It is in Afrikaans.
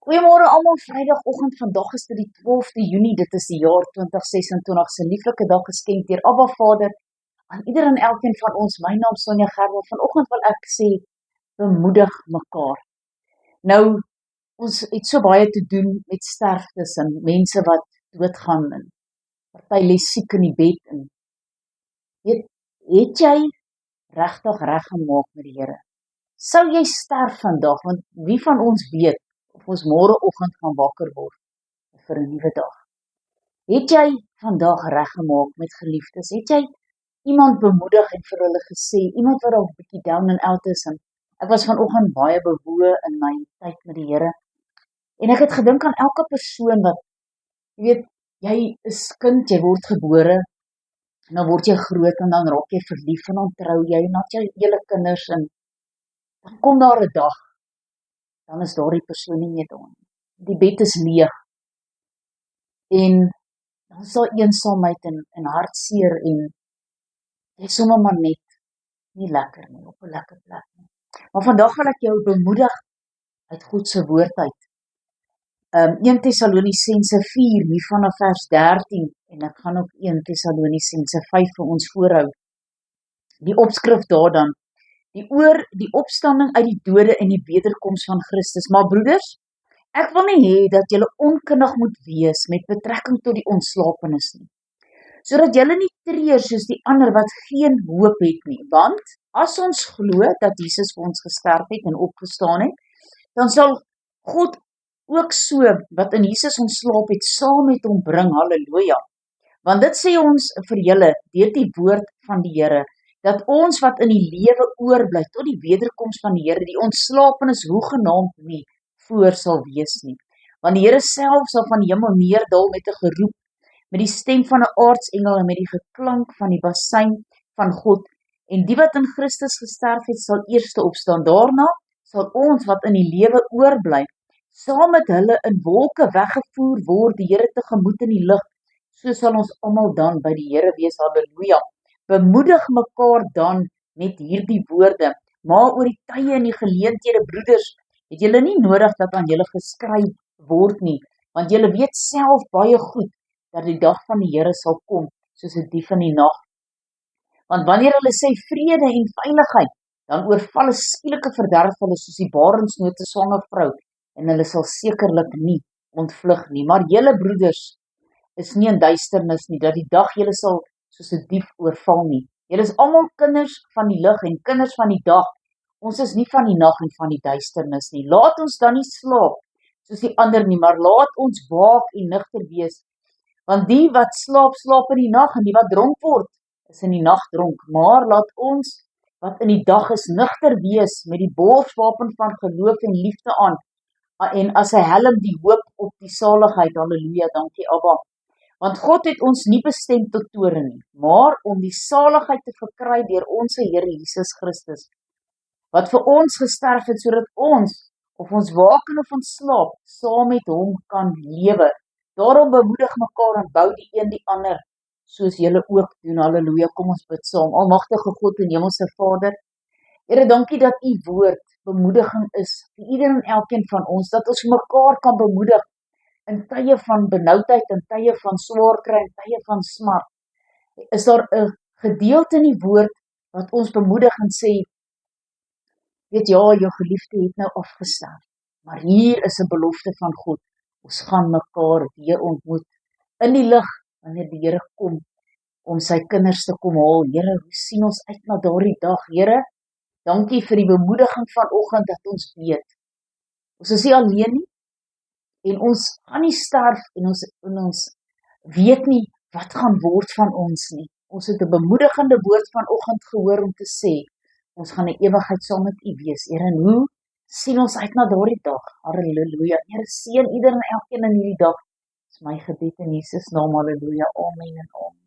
Goeiemôre almal, Vrydagoggend, vandag is dit die 12de Junie, dit is die jaar 2026, se lieflike dag geskenk deur Abba Vader, aan ieder en elkeen van ons. My naam is Sonja Gerwel, vanoggend wil ek sê, bemoedig mekaar. Nou, ons het so baie te doen met sterftes en mense wat doodgaan en party lê siek in die bed en het jy regtig reg gemaak met die Here? Sou jy sterf vandag, want wie van ons weet of ons môreoggend gaan wakker word vir 'n nuwe dag? Het jy vandag reg gemaak met geliefdes? Het jy iemand bemoedig en vir hulle gesê, iemand wat dalk 'n bietjie down and out is, en ek was vanoggend baie bewoe in my tyd met die Here, en ek het gedink aan elke persoon wat, jy weet, jy is kind, jy word gebore, en dan word jy groot, en dan raak jy verlief, en dan trou jy, en dan het jy hele kinders, en dan kom daar 'n dag, dan is daardie persoon nie meer daar nie. Die bed is leeg, en dan is daar eensaamheid en hartseer, en jy is sommer maar net nie lekker nie, op 'n lekker plek nie. Maar vandag wil ek jou bemoedig uit God se woord uit. 1 Tessalonisense 4, hier vanaf vers 13, en ek gaan ook 1 Tessalonisense 5 vir ons voorhou. Die opskrif daar dan, die opstanding uit die dode en die wederkoms van Christus. Maar broeders, ek wil nie hê dat julle onkundig moet wees met betrekking tot die ontslapenis nie, sodat julle nie treur soos die ander wat geen hoop het nie. Want as ons glo dat Jesus vir ons gesterf het en opgestaan het, dan sal God ook so wat in Jesus ontslaap het, saam met hom bring. Halleluja. Want dit sê ons vir julle deur die woord van die Here, dat ons wat in die lewe oorbly tot die wederkoms van die Here, die ontslapenis hoegenaamd nie voor sal wees nie. Want die Here self sal van die hemel neerdal met 'n geroep, met die stem van 'n aartsengel en met die geklank van die bassein van God. En die wat in Christus gesterf het, sal eerste opstaan. Daarna sal ons wat in die lewe oorbly, saam met hulle in wolke weggevoer word, die Here tegemoet in die lug. So sal ons almal dan by die Here wees. Halleluja. Bemoedig mekaar dan met hierdie woorde. Maar oor die tye en die geleenthede, broeders, het julle nie nodig dat aan julle geskryf word nie, want julle weet self baie goed dat die dag van die Here sal kom, soos 'n dief in die nag. Want wanneer hulle sê vrede en veiligheid, dan oorval 'n skielike verderf hulle soos die barensnood 'n swanger vrou, en hulle sal sekerlik nie ontvlug nie. Maar julle broeders is nie in duisternis nie, dat die dag julle sal soos 'n dief oorval nie. Julle is almal kinders van die lig en kinders van die dag. Ons is nie van die nag en van die duisternis nie. Laat ons dan nie slaap soos die ander nie, maar laat ons waak en nugter wees. Want die wat slaap, slaap in die nag, en die wat dronk word, is in die nag dronk. Maar laat ons wat in die dag is nugter wees met die borswapen van geloof en liefde aan, en as 'n helm die hoop op die saligheid. Halleluja, dankie Abba. Want God het ons nie bestem tot toorn nie, maar om die saligheid te verkry deur ons Here Jesus Christus, wat vir ons gesterf het, sodat ons, of ons waken of ons slaap, saam met hom kan lewe. Daarom bemoedig mekaar en bou die een die ander, soos julle ook doen. Halleluja, kom ons bid saam. Almagtige God en Hemelse Vader, Here, dankie dat u woord bemoediging is vir ieder en elkeen van ons, dat ons mekaar kan bemoedig in tye van benoudheid, in tye van swaar kry, in tye van smart. Is daar 'n gedeelte in die woord wat ons bemoedig en sê, weet ja, jou geliefde het nou afgestaan, maar hier is 'n belofte van God. Ons gaan mekaar weer ontmoet in die lig wanneer die Here kom om sy kinders te kom haal. Here, hoe sien ons uit na daardie dag? Here, dankie vir die bemoediging vanoggend dat ons weet. Ons is nie alleen nie, en ons gaan nie sterf, en ons weet nie wat gaan word van ons nie. Ons het 'n bemoedigende woord vanoggend gehoor om te sê, ons gaan 'n ewigheid saam met u wees. Here, en hoe sien ons uit na daardie dag? Halleluja. Here, seën ieder en elkeen in hierdie dag. Dis my gebed in Jesus naam. Halleluja. Amen en amen.